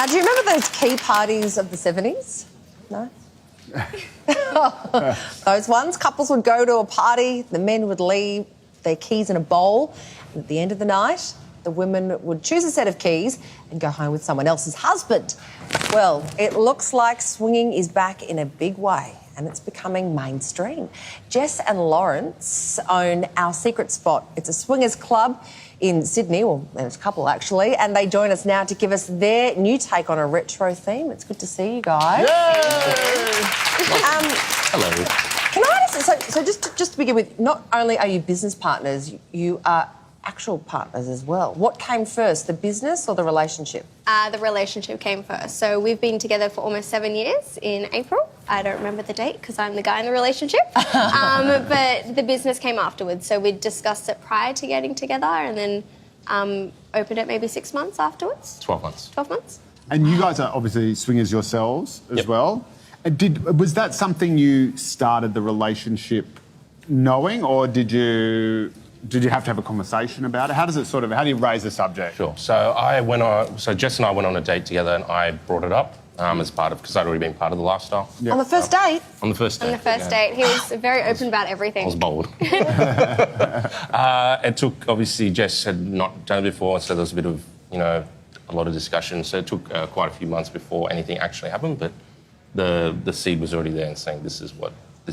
Now, do you remember those key parties of the 70s? No? Those ones. Couples would go to a party, the men would leave their keys in a bowl, and at the end of the night, the women would choose a set of keys and go home with someone else's husband. Well, it looks like swinging is back in a big way and it's becoming mainstream. Jess and Lawrence own Our Secret Spot. It's a swingers club in Sydney, well, there's a couple actually, and they join us now to give us their new take on a retro theme. It's good to see you guys. Hello. Can I ask, so just to begin with, not only are you business partners, you are actual partners as well. What came first, the business or the relationship? The relationship came first. So we've been together for almost 7 years in April. I don't remember the date because I'm the guy in the relationship. But the business came afterwards. So we discussed it prior to getting together and then opened it maybe 6 months afterwards. 12 months. 12 months. And you guys are obviously swingers yourselves as well. Was that something you started the relationship knowing, or did you have to have a conversation about it? How do you raise the subject? Sure. So Jess and I went on a date together, and I brought it up as part of, because I'd already been part of the lifestyle. Yep. On the first date? On the first date. On the first date, he was very open about everything. I was bold. It took, obviously, Jess had not done it before, so there was a bit of, a lot of discussion. So it took quite a few months before anything actually happened, but the seed was already there and saying, this is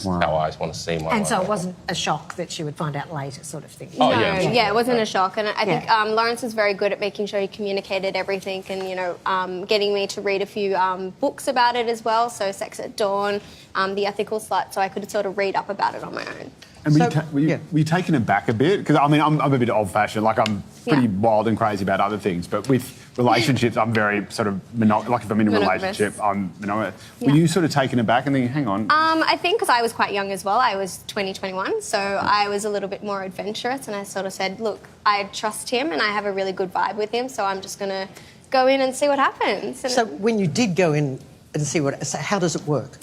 how I want to see my life. And so it wasn't a shock that she would find out later, sort of thing. Oh, No, yeah, it wasn't a shock. And I think Lawrence was very good at making sure he communicated everything and, getting me to read a few books about it as well. So Sex at Dawn, The Ethical Slut, so I could sort of read up about it on my own. And were you taken aback a bit? Because, I'm a bit old-fashioned. Like, I'm pretty wild and crazy about other things. But with relationships, I'm very sort of like, if I'm in a relationship, I'm monogamous. Were you sort of taken aback and thinking, hang on? I think because I was quite young as well. I was 21, so I was a little bit more adventurous. And I sort of said, look, I trust him and I have a really good vibe with him, so I'm just going to go in and see what happens. And so when you did go in and see how does it work?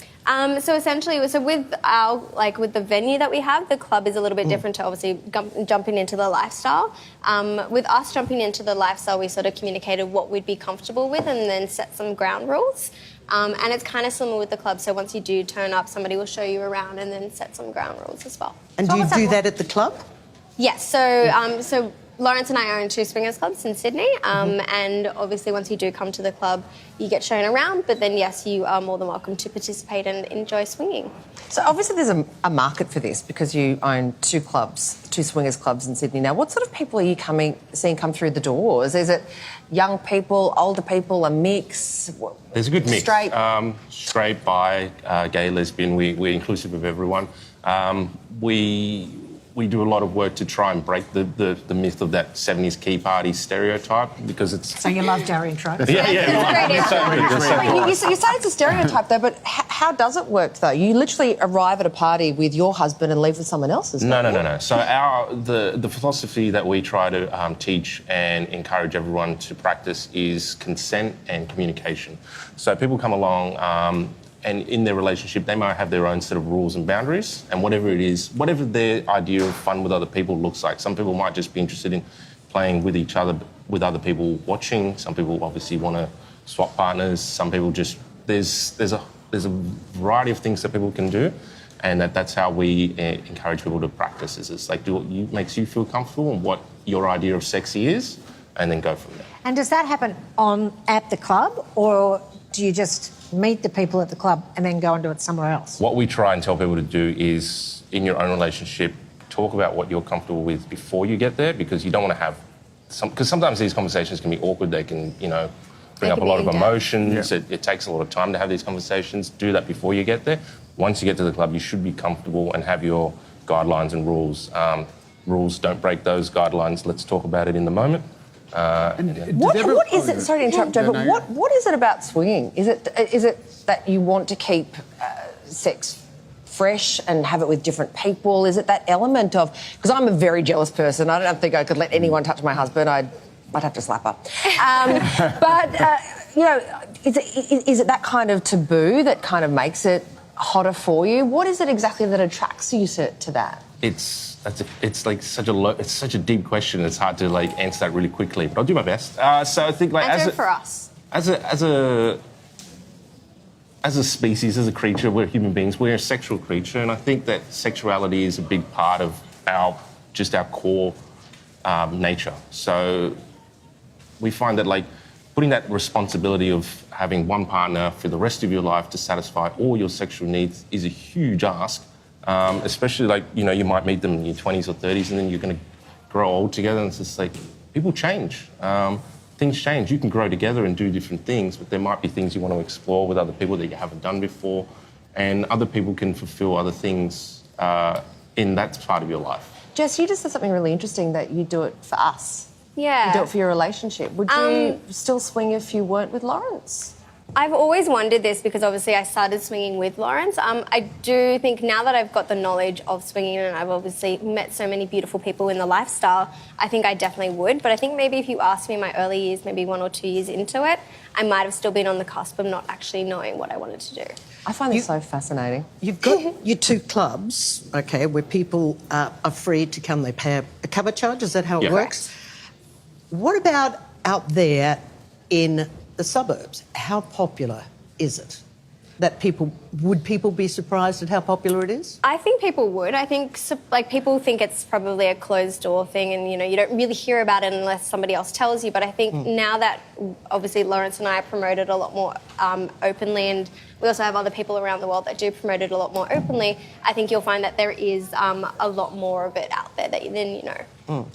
So essentially, with with the venue that we have, the club is a little bit different to obviously jumping into the lifestyle. With us jumping into the lifestyle, we sort of communicated what we'd be comfortable with and then set some ground rules. And it's kind of similar with the club. So once you do turn up, somebody will show you around and then set some ground rules as well. And do you do that at the club? Yes. So Lawrence and I own 2 swingers clubs in Sydney, and obviously once you do come to the club, you get shown around, but then, yes, you are more than welcome to participate and enjoy swinging. So obviously there's a market for this because you own 2 swingers clubs in Sydney. Now, what sort of people are you seeing come through the doors? Is it young people, older people, a mix? There's a good mix. Straight? Straight, bi, gay, lesbian, we're inclusive of everyone. We do a lot of work to try and break the myth of that 70s key party stereotype because it's... So you love Darian Trope? Yeah. You say it's a stereotype, though, but how does it work, though? You literally arrive at a party with your husband and leave with someone else's. No. So the philosophy that we try to teach and encourage everyone to practice is consent and communication. So people come along... and in their relationship, they might have their own set of rules and boundaries, and whatever it is, whatever their idea of fun with other people looks like. Some people might just be interested in playing with each other, with other people watching. Some people obviously want to swap partners. Some people just there's a variety of things that people can do, and that's how we encourage people to practice. Is like do what makes you feel comfortable and what your idea of sexy is, and then go from there. And does that happen at the club, or do you just meet the people at the club and then go and do it somewhere else? What we try and tell people to do is, in your own relationship, talk about what you're comfortable with before you get there, because you don't want to have because sometimes these conversations can be awkward. They can, bring up a lot of emotions. Yeah. It takes a lot of time to have these conversations. Do that before you get there. Once you get to the club, you should be comfortable and have your guidelines and rules. Rules, don't break those guidelines. Let's talk about it in the moment. What is it? Sorry to interrupt, Joe, but what is it about swinging? Is it that you want to keep sex fresh and have it with different people? Is it that element of... Because I'm a very jealous person. I don't think I could let anyone touch my husband. I'd have to slap her. Is it that kind of taboo that kind of makes it hotter for you? What is it exactly that attracts you to that? It's such a deep question. It's hard to answer that really quickly, but I'll do my best. So I think Answer it for us. as a species, as a creature, we're human beings. We're a sexual creature, and I think that sexuality is a big part of our core nature. So we find that, like, putting that responsibility of having one partner for the rest of your life to satisfy all your sexual needs is a huge ask. Especially, like, you know, you might meet them in your 20s or 30s, and then you're going to grow old together, and it's just like, people change. Things change. You can grow together and do different things, but there might be things you want to explore with other people that you haven't done before, and other people can fulfill other things in that part of your life. Jess, you just said something really interesting, that you do it for us. Yeah. You do it for your relationship. Would you still swing if you weren't with Lawrence? I've always wondered this because obviously I started swinging with Lawrence. I do think now that I've got the knowledge of swinging and I've obviously met so many beautiful people in the lifestyle, I think I definitely would. But I think maybe if you asked me in my early years, maybe 1 or 2 years into it, I might have still been on the cusp of not actually knowing what I wanted to do. I find this so fascinating. You've got your 2 clubs, okay, where people are free to come. They pay a cover charge. Is that how it works? What about out there in the suburbs? How popular is it? Would people be surprised at how popular it is? I think people would. I think, like, people think it's probably a closed door thing and, you know, you don't really hear about it unless somebody else tells you. But I think now that, obviously, Lawrence and I promote it a lot more openly, and we also have other people around the world that do promote it a lot more openly, I think you'll find that there is a lot more of it out there than you know.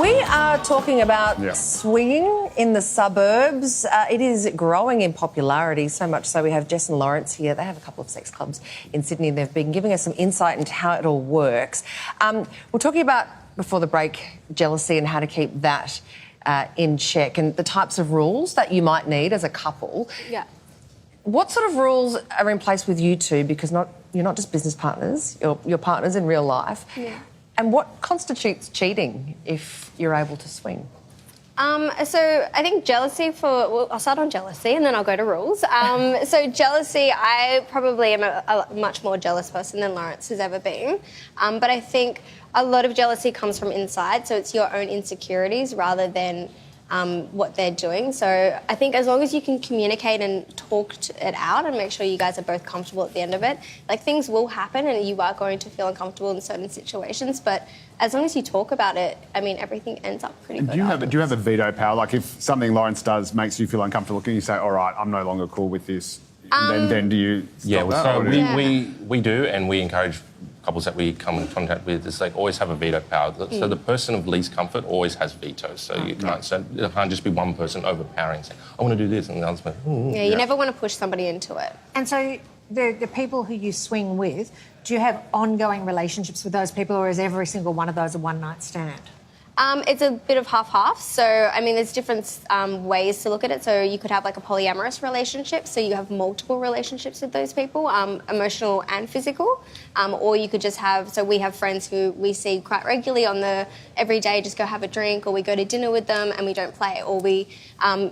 We are talking about swinging in the suburbs. It is growing in popularity, so much so we have Jess and Lawrence here. They have a couple of sex clubs in Sydney, and they've been giving us some insight into how it all works. We're talking about, before the break, jealousy and how to keep that in check, and the types of rules that you might need as a couple. Yeah. What sort of rules are in place with you two? Because you're not just business partners, you're partners in real life. Yeah. And what constitutes cheating if you're able to swing? So I think jealousy I'll start on jealousy and then I'll go to rules. So jealousy, I probably am a much more jealous person than Lawrence has ever been. But I think a lot of jealousy comes from inside, so it's your own insecurities rather than what they're doing. So I think as long as you can communicate and talk it out and make sure you guys are both comfortable at the end of it, like, things will happen and you are going to feel uncomfortable in certain situations, but as long as you talk about it, I mean, everything ends up pretty good. Do you have a veto power? Like, if something Lawrence does makes you feel uncomfortable, can you say, all right, I'm no longer cool with this? And then do you stop that? So we do, and we encourage couples that we come in contact with, is, like, always have a veto power. So the person of least comfort always has vetoes. So you can't. So it can't just be one person overpowering, saying, "I want to do this," and the other's like, you never want to push somebody into it. And so the people who you swing with, do you have ongoing relationships with those people, or is every single one of those a one-night stand? It's a bit of half-half. So, I mean, there's different ways to look at it. So you could have, like, a polyamorous relationship. So you have multiple relationships with those people, emotional and physical. Or you could just have... So we have friends who we see quite regularly every day, just go have a drink, or we go to dinner with them and we don't play, or we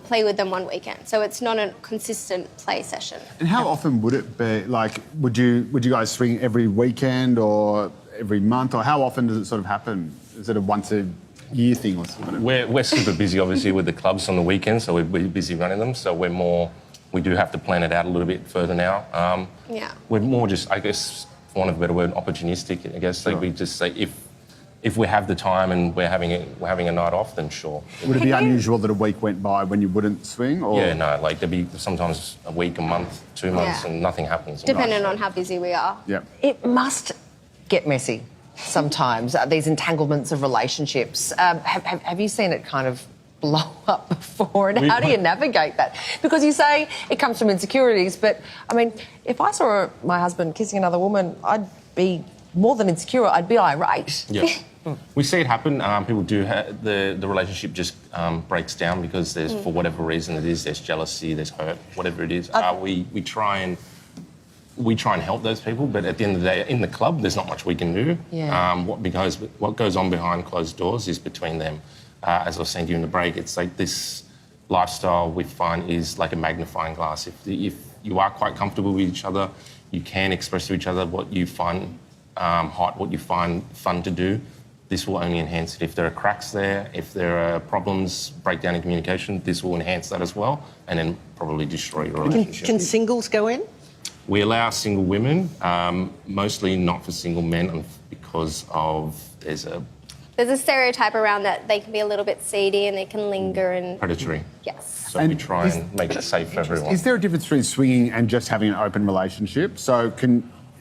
play with them one weekend. So it's not a consistent play session. And how often would it be? Like, would you guys swing every weekend or every month? Or how often does it sort of happen? Is it a once-a-year thing or something? We're super busy, obviously, with the clubs on the weekends, so we're busy running them. So we do have to plan it out a little bit further now. We're more just, I guess, for want of a better word, opportunistic. I guess, like, we just say if we have the time and we're having a night off, then sure. Would it be unusual that a week went by when you wouldn't swing? Or? Yeah, no. Like, there'd be sometimes a week, a month, 2 months, and nothing happens. Depending on how busy we are. Yeah. It must get messy sometimes, these entanglements of relationships. Have you seen it kind of blow up before, and how do you navigate that? Because you say it comes from insecurities, but, I mean, if I saw my husband kissing another woman, I'd be more than insecure, I'd be irate. Yeah. We see it happen. People do the relationship just breaks down because there's, for whatever reason it is, there's jealousy, there's hurt, whatever it is. We try and help those people, but at the end of the day, in the club, there's not much we can do. Yeah. What goes on behind closed doors is between them. As I was saying to you in the break, it's like this lifestyle we find is like a magnifying glass. If you are quite comfortable with each other, you can express to each other what you find hot, what you find fun to do, this will only enhance it. If there are cracks there, if there are problems, breakdown in communication, this will enhance that as well, and then probably destroy your relationship. Can singles go in? We allow single women, mostly not for single men, because of there's a stereotype around that they can be a little bit seedy and they can linger and predatory. yes. So we try and make it safe for everyone. Is there a difference between swinging and just having an open relationship? So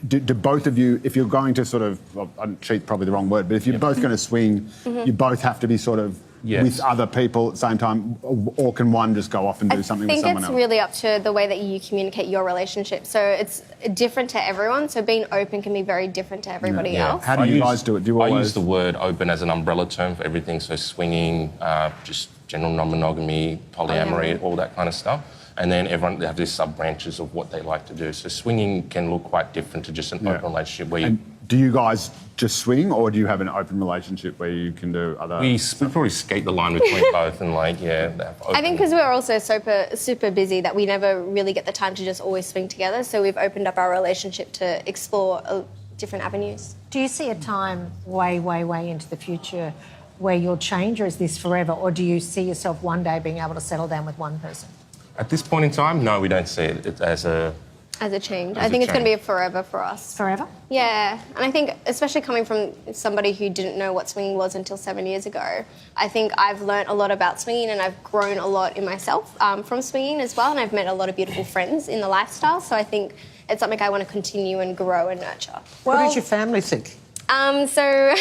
do both of you, if you're going to sort of, well, cheat probably the wrong word, but if you're both going to swing, you both have to be sort of with other people at the same time, or can one just go off and do something with someone else? I think it's really up to the way that you communicate your relationship. So it's different to everyone. So being open can be very different to everybody else. How do you guys do it? Do you always... I use the word open as an umbrella term for everything. So swinging, just general non-monogamy, polyamory, all that kind of stuff. And then everyone, they have these sub-branches of what they like to do. So swinging can look quite different to just an open relationship where you... Do you guys just swing, or do you have an open relationship where you can do other... We probably skate the line between both and I think because we're also super busy that we never really get the time to just always swing together. So we've opened up our relationship to explore different avenues. Do you see a time way, way, way into the future where you'll change, or is this forever? Or do you see yourself one day being able to settle down with one person? At this point in time, no, we don't see it as a change. I think it's going to be a forever for us. Forever? Yeah. And I think, especially coming from somebody who didn't know what swinging was until 7 years ago, I think I've learnt a lot about swinging and I've grown a lot in myself from swinging as well, and I've met a lot of beautiful friends in the lifestyle. So I think it's something I want to continue and grow and nurture. What did your family think? So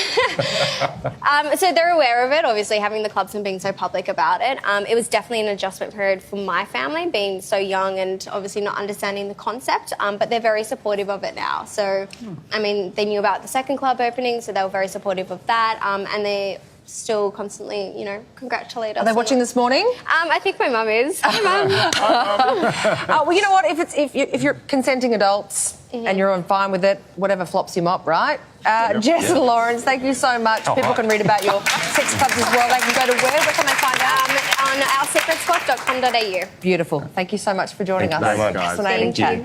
they're aware of it, obviously, having the clubs and being so public about it. It was definitely an adjustment period for my family, being so young and obviously not understanding the concept, but they're very supportive of it now. So, I mean, they knew about the second club opening, so they were very supportive of that, and they still constantly, congratulate us. Are they watching this morning? I think my mum is. Hi, Mum. Well, you know what? If you're consenting adults and you're fine with it, whatever flops you mop, right? Jess and Lawrence, thank you so much. People can read about your sex clubs as well. They can go to where can they find out? On oursecretspot.com.au. Beautiful. Thank you so much for joining us. Thank you very much. Fascinating chat.